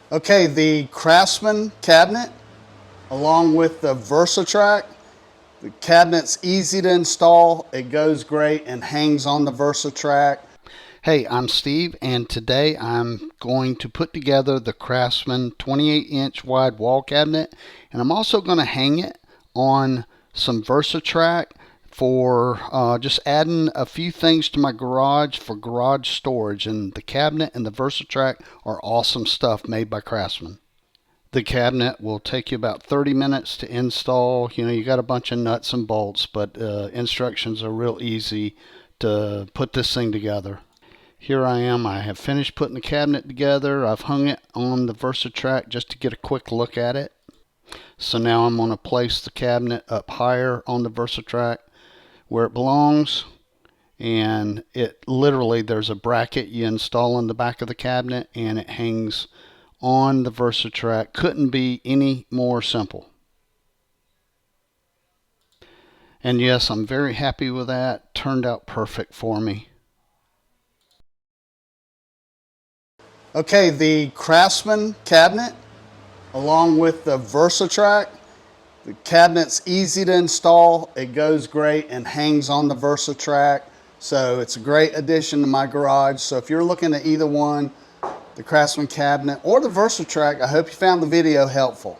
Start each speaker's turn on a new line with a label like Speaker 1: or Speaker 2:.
Speaker 1: Okay, the Craftsman cabinet along with the VersaTrack. The cabinet's easy to install, it goes great and hangs on the VersaTrack. Hey, I'm Steve, and today I'm going to put together the Craftsman 28-inch wide wall cabinet, and I'm also going to hang it on some VersaTrack for just adding a few things to my garage for garage storage. And the cabinet and the VersaTrack are awesome stuff made by Craftsman. The cabinet will take you about 30 minutes to install. You got a bunch of nuts and bolts, but instructions are real easy to put this thing together. Here I am. I have finished putting the cabinet together. I've hung it on the VersaTrack just to get a quick look at it. So now I'm going to place the cabinet up higher on the VersaTrack where it belongs. And there's a bracket you install in the back of the cabinet, and it hangs on the VersaTrack. Couldn't be any more simple. And yes, I'm very happy with that. Turned out perfect for me. Okay, the Craftsman cabinet along with the VersaTrack. The cabinet's easy to install, it goes great and hangs on the VersaTrack. So it's a great addition to my garage. So if you're looking at either one, the Craftsman cabinet or the VersaTrack, I hope you found the video helpful.